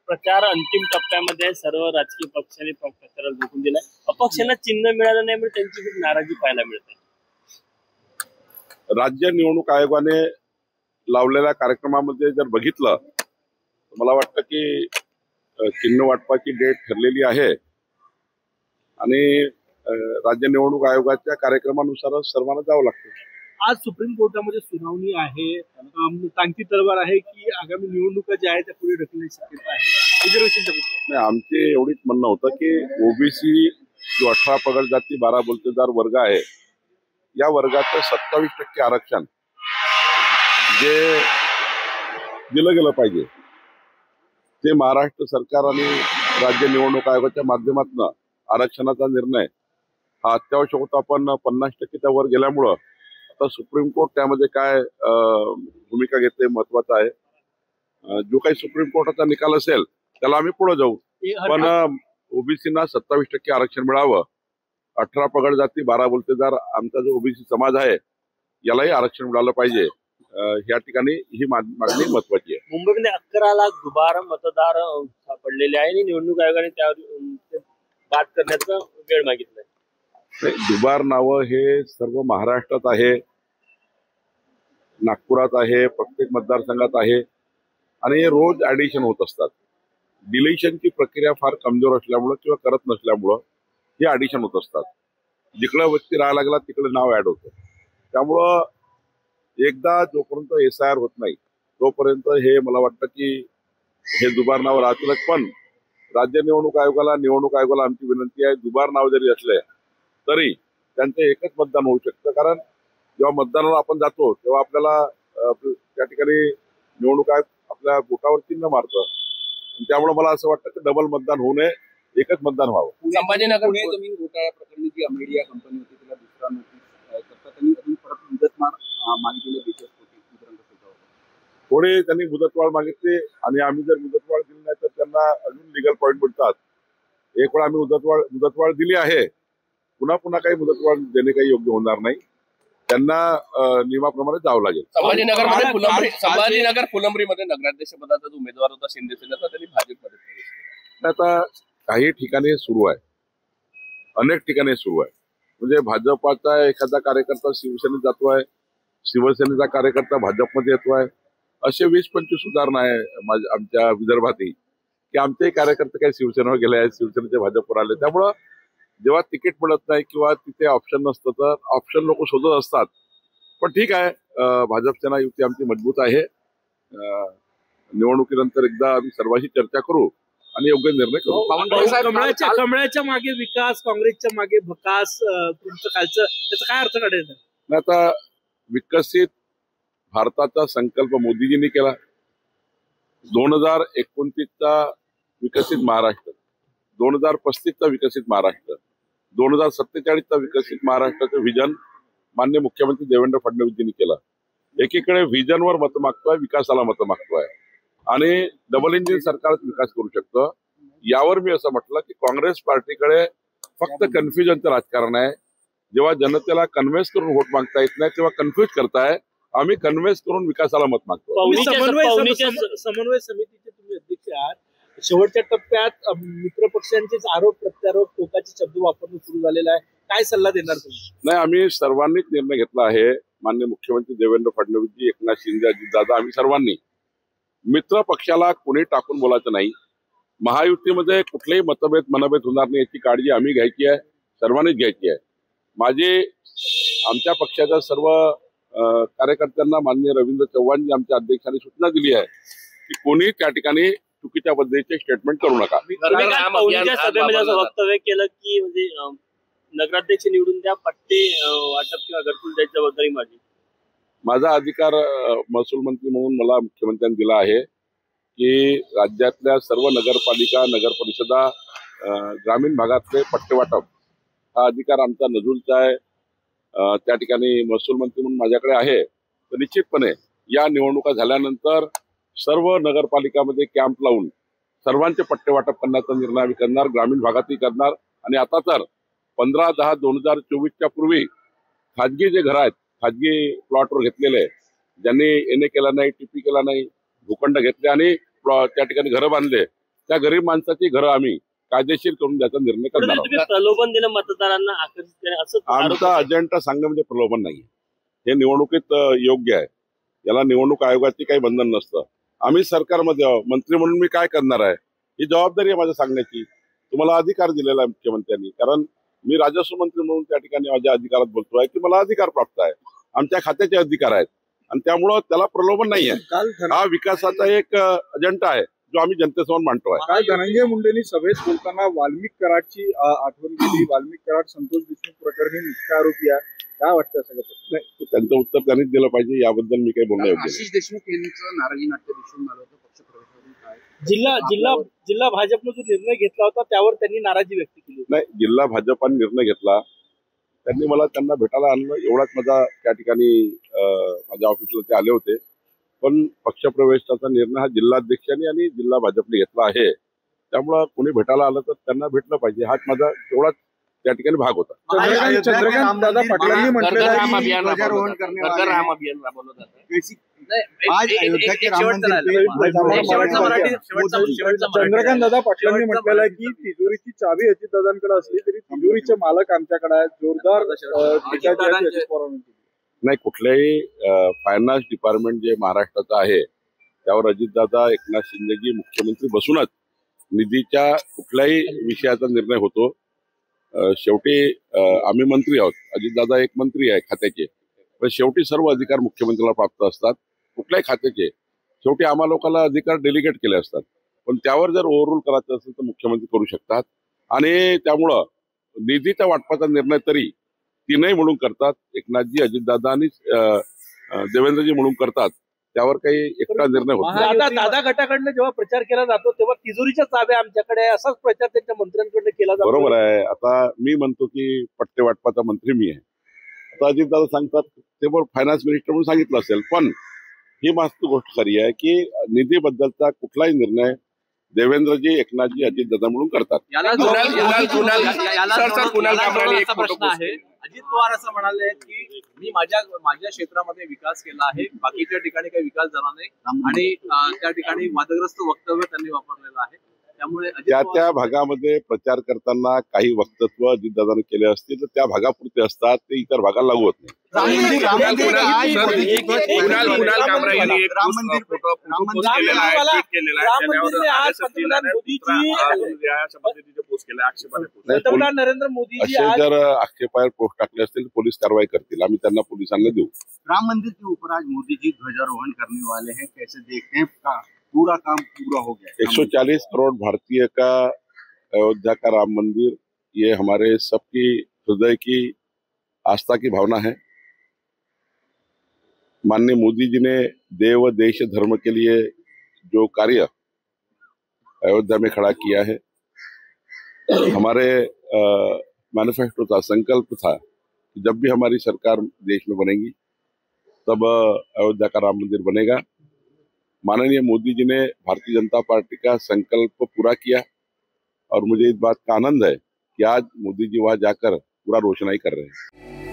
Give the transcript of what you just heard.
प्रचार अंतिम टप्प्यामध्ये सर्व राजकीय पक्षांनी प्रचाराला झोकून दिलाय. अपक्षांना चिन्ह मिळालं नाही म्हणजे त्यांची खूप नाराजी पाहायला मिळते. राज्य निवडणूक आयोगाने लावलेल्या कार्यक्रमामध्ये जर बघितलं तर मला वाटतं की चिन्ह वाटपाची डेट ठरलेली आहे आणि राज्य निवडणूक आयोगाच्या कार्यक्रमानुसारच सर्वांना जावं लागतं. आज सुप्रीम कोर्टामध्ये सुनावणी आहे. टांगती तलवार आहे की आगामी निवडणुका ज्या आहेत त्या पुढे ढकलण्याची शक्यता आहे. रिझर्वेशनच्या नाही, आमचे एवढीच म्हणणं होतं की ओबीसी जो 18 पगड जाती 12 बलुतेदार वर्ग आहे या वर्गाचं 27% आरक्षण जे दिलं गेलं पाहिजे ते महाराष्ट्र सरकार आणि राज्य निवडणूक आयोगाच्या माध्यमातून आरक्षणाचा निर्णय हा अत्यावश्यक होता. पण 50% वर गेल्यामुळं आता सुप्रीम कोर्ट त्यामध्ये काय भूमिका घेते महत्वाचं आहे. जो काही सुप्रीम कोर्टाचा निकाल असेल त्याला आम्ही पुढे जाऊ. पण ओबीसीना 27% आरक्षण मिळावं, 18 पगड जाती 12 बलुतेदार आमचा जो ओबीसी समाज आहे यालाही आरक्षण मिळालं पाहिजे. या ठिकाणी ही मागणी महत्वाची आहे. मुंबईमध्ये 11 लाख दुबार मतदार सापडलेले आहे आणि निवडणूक आयोगाने त्यावर बात करण्याचा वेळ मागितलाय. दुबार नावं हे सर्व महाराष्ट्रात आहे, नागपुरात आहे, प्रत्येक मतदारसंघात आहे आणि हे रोज ऍडिशन होत असतात. डिलिशनची प्रक्रिया फार कमजोर असल्यामुळं किंवा करत नसल्यामुळं हे ऍडिशन होत असतात. जिकडे व्यक्ती राहायला लागला तिकडे नाव ऍड होतं. त्यामुळं एकदा जोपर्यंत SIR होत नाही तोपर्यंत हे मला वाटतं की हे दुबार नाव राहतीलच. पण राज्य निवडणूक आयोगाला आमची विनंती आहे, दुबार नाव जरी असले तरी त्यांचं एकच मतदान होऊ शकतं. कारण जेव्हा मतदानाला आपण जातो तेव्हा आपल्याला त्या ठिकाणी निवडणूक आयोग आपल्या बोटावर चिन्ह मारतं. त्यामुळे मला असं वाटतं की डबल मतदान होऊ नये, एकच मतदान व्हावं. संभाजीनगर जमीन घोटाळा प्रकरणी जी अमेडिया कंपनी होती तिला दुसरा नोटीस करता त्यांनी अजून परत मुदतवाढ मागितलेली बेचस होती. थोडे त्यांनी मुदतवाढ मागितली आणि आम्ही जर मुदतवाढ दिली नाही तर त्यांना अजून लिगल पॉईंट मिळतात. एक वेळा आम्ही मुदतवाढ दिली आहे, पुन्हा काही मुदतवाढ देणे काही योग्य होणार नाही. त्यांना नियमाप्रमाणे जावं लागेल. संभाजीनगर फुलंब्रीमध्ये नगराध्यक्ष पदाचा जो उमेदवार होता शिंदे सेनेचा त्यांनी भाजपमध्ये प्रवेश केला. आता काही ठिकाणी सुरू आहे, अनेक ठिकाणी सुरू आहे. म्हणजे भाजपाचा एखादा कार्यकर्ता शिवसेनेत जातोय, शिवसेनेचा कार्यकर्ता भाजपमध्ये येतोय. असे 20-25 उदाहरणं आहे आमच्या विदर्भातही की आमचे कार्यकर्ते काही शिवसेनेवर गेले आहेत, शिवसेनेचे भाजपवर आले. त्यामुळं जेव्हा तिकीट मिळत नाही किंवा तिथे ऑप्शन नसतं तर ऑप्शन लोक शोधत असतात. पण ठीक आहे, भाजप सेना युती आमची मजबूत आहे. निवडणुकीनंतर एकदा आम्ही सर्वांशी चर्चा करू आणि योग्य निर्णय करू. कमळाच्या मागे विकास, काँग्रेसच्या मागे भकास, तुमचं खालचं त्याचा काय अर्थ काढायचा? आता विकसित भारताचा संकल्प मोदीजींनी केला. 2029चा विकसित महाराष्ट्र, 2035चा विकसित महाराष्ट्र, 2047चा विकसित महाराष्ट्राचं व्हिजन माननीय मुख्यमंत्री देवेंद्र फडणवीसजींनी केलं. एकीकडे व्हिजनवर मतं मागतोय, विकासाला मतं मागतोय आणि डबल इंजिन सरकारच विकास करू शकतं. यावर मी असं म्हटलं की काँग्रेस पार्टीकडे फक्त कन्फ्युजनचं राजकारण आहे. जेव्हा जनतेला कन्व्हिन्स करून वोट मागता येत नाही तेव्हा कन्फ्युज करताय. आम्ही कन्व्हिन्स करून विकासाला मत मागतो. समन्वय समितीचे तुम्ही अध्यक्ष आहात. शेवटच्या टप्प्यात मित्रपक्षांचेच आरोप प्रत्यारोप टोकाचे शब्द वापरणं सुरू झालेलं आहे. काय सल्ला देणार तुम्ही? नाही, आम्ही सर्वांनीच निर्णय घेतला आहे. माननीय मुख्यमंत्री देवेंद्र फडणवीसजी, एकनाथ शिंदे, अजितदादा, आम्ही सर्वांनी मित्र पक्षाला कोणी टाकून बोलायचं नाही. महायुतीमध्ये कुठलेही मनभेद होणार नाही याची काळजी आम्ही घ्यायची आहे, सर्वांनीच घ्यायची आहे. आमच्या पक्षाच्या सर्व कार्यकर्त्यांना माननीय रवींद्र चव्हाणजी आमच्या अध्यक्षांनी सूचना दिली आहे की कोणी त्या ठिकाणी चुकीच्या पद्धतीचे स्टेटमेंट करू नका. सभेमध्ये असं वक्तव्य केलं की म्हणजे नगराध्यक्ष निवडून द्या, पट्टे वाटप किंवा घरकुल द्यायची जबाबदारी माझा अधिकार महसूल मंत्री म्हणून मला मुख्यमंत्र्यांनी दिला आहे की राज्यातल्या सर्व नगरपालिका, नगर परिषदा, ग्रामीण भागातले पट्टे वाटप हा अधिकार आमचा नजूलचा आहे. त्या ठिकाणी महसूल मंत्री म्हणून माझ्याकडे आहे. तर निश्चितपणे या निवडणुका झाल्यानंतर सर्व नगरपालिकामध्ये कॅम्प लावून सर्वांचे पट्टे वाटप करण्याचा निर्णय आम्ही करणार, ग्रामीण भागातही करणार. आणि आता तर 15/10/2024च्या पूर्वी खाजगी जे घर आहेत, खाजगी प्लॉटवर घेतलेले, ज्यांनी NA केला नाही, TP केला नाही, भूखंड घेतले आणि त्या ठिकाणी घरं बांधले, त्या गरीब माणसाची घरं आम्ही कायदेशीर करून द्यायचा निर्णय करणार आहोत. तुम्ही प्रलोभन दिलं मतदारांना आकर्षित करणे असं आमचा अजेंडा सांगणं म्हणजे प्रलोभन नाही. हे निवडणुकीत योग्य आहे. याला निवडणूक आयोगाची काही बंधन नसतं. आम्ही सरकारमध्ये आहोत, मंत्री म्हणून मी काय करणार आहे ही जबाबदारी आहे माझ्या सांगण्याची. तुम्हाला अधिकार दिलेला आहे मुख्यमंत्र्यांनी, कारण मी राजस्व मंत्री म्हणून त्या ठिकाणी माझ्या अधिकारात बोलतोय की मला अधिकार प्राप्त आहे, आमच्या खात्याचे अधिकार आहेत आणि त्यामुळं त्याला प्रलोभन नाही आहे. हा विकासाचा एक अजेंडा आहे जो आम्ही जनतेसमोर मांडतोय. काल धनंजय मुंडेंनी सभेत बोलताना वाल्मिक कराडची आठवण केली. वाल्मिक कराड संतोष देशमुख प्रकरणी मुख्य आरोपी आहे. काय वाटतं सगळं? नाही, त्यांचं उत्तर त्यांनीच दिलं पाहिजे, याबद्दल मी काही बोलणं योग्य नाही. आशिष देशमुख यांचं नाराजी नाट्य दिसून आलं होतं पक्षप्रवेशावरून. काय जिल्हा भाजपनं जो निर्णय घेतला होता त्यावर त्यांनी नाराजी व्यक्त केली. नाही, जिल्हा भाजपाने निर्णय घेतला, त्यांनी मला त्यांना भेटायला आणलं, एवढाच माझा त्या ठिकाणी माझ्या ऑफिसला ते आले होते. पण पक्षप्रवेशाचा निर्णय हा जिल्हाध्यक्षांनी आणि जिल्हा भाजपने घेतला आहे. त्यामुळं कोणी भेटायला आलं तर त्यांना भेटलं पाहिजे, हाच माझा तेवढाच त्या ठिकाणी भाग होता. चंद्रकांत दादा पाटलांनी म्हटलेलं आहे की ध्वजारोहण करने वाले राम अभियान राबवलं जात आहे. आज अयोध्या के राम मंदिर चंद्रकांत दादा पाटलांनी म्हटलेलं आहे की तिजोरीची चावी अजितदादांकडे असली तरी तिजोरीचे मालक आमच्याकडे आहेत. जोरदार टीका जी आहे ती अजित पवारांनी केली. नाही, कुठल्याही फायनान्स डिपार्टमेंट जे महाराष्ट्राचं आहे त्यावर अजितदादा एकनाथ शिंदेजी मुख्यमंत्री बसूनच निधीच्या कुठल्याही विषयाचा निर्णय होतो. शेवटी आम्ही मंत्री आहोत, अजितदादा एक मंत्री आहे खात्याचे, पण शेवटी सर्व अधिकार मुख्यमंत्र्याला प्राप्त असतात कुठल्याही खात्याचे. शेवटी आम्हा लोकांना अधिकार डेलिगेट केले असतात, पण त्यावर जर ओव्हररूल करायचं असेल तर मुख्यमंत्री करू शकतात. आणि त्यामुळं निधीच्या वाटपाचा निर्णय तरी तीनही म्हणून करतात, एकनाथजी, अजितदादा आणि देवेंद्रजी म्हणून करतात. त्यावर काही एकटा निर्णय होतो. दादा गटाकडनं जेव्हा प्रचार केला जातो तेव्हा तिजोरीच्या चाव्या आमच्याकडे आहे असाच प्रचार त्यांच्या मंत्र्यांकडनं केला जातो. बरोबर आहे. आता मी म्हणतो की पट्टे वाटपाचा मंत्री मी आहे, आता अजितदादा सांगतात ते बरोबर फायनान्स मिनिस्टर म्हणून सांगितलं असेल, पण ही मात्र गोष्ट खरी आहे की निधीबद्दलचा कुठलाही निर्णय देवेंद्रजी, एकनाथजी, अजितदादा म्हणून करतात. प्रश्न आहे. अजित पवार असं म्हणाले की मी माझ्या क्षेत्रामध्ये विकास केला आहे, बाकीच्या ठिकाणी काही विकास झाला नाही आणि त्या ठिकाणी वादग्रस्त वक्तव्य त्यांनी वापरलेलं आहे. त्यामुळे त्या भागामध्ये प्रचार करताना काही वक्तव्य अजितदादाने केले असतील तर त्या भागापुरते असतात, ते इतर भागाला लागू होत नाही. पंतप्रधान नरेंद्र मोदीजी असे जर आक्षेपार्ह पोस्ट टाकले असतील तर पोलीस कारवाई करतील, आम्ही त्यांना पोलिसांना देऊ. राम मंदिर के ऊपर आज मोदी जी ध्वजारोहण करने वाले हैं, कैसे देखते हैं? पूरा काम पूरा हो गया. 140 करोड़ भारतीय का अयोध्या का राम मंदिर, ये हमारे सबकी हृदय की आस्था की भावना है. माननीय मोदी जी ने देव, देश, धर्म के लिए जो कार्य अयोध्या में खड़ा किया है, हमारे मैनिफेस्टो था, संकल्प था कि जब भी हमारी सरकार देश में बनेगी तब अयोध्या का राम मंदिर बनेगा. माननीय मोदी जी ने भारतीय जनता पार्टी का संकल्प पूरा किया और मुझे इस बात का आनंद है कि आज मोदी जी वहां जाकर पूरा रोशनाई कर रहे हैं.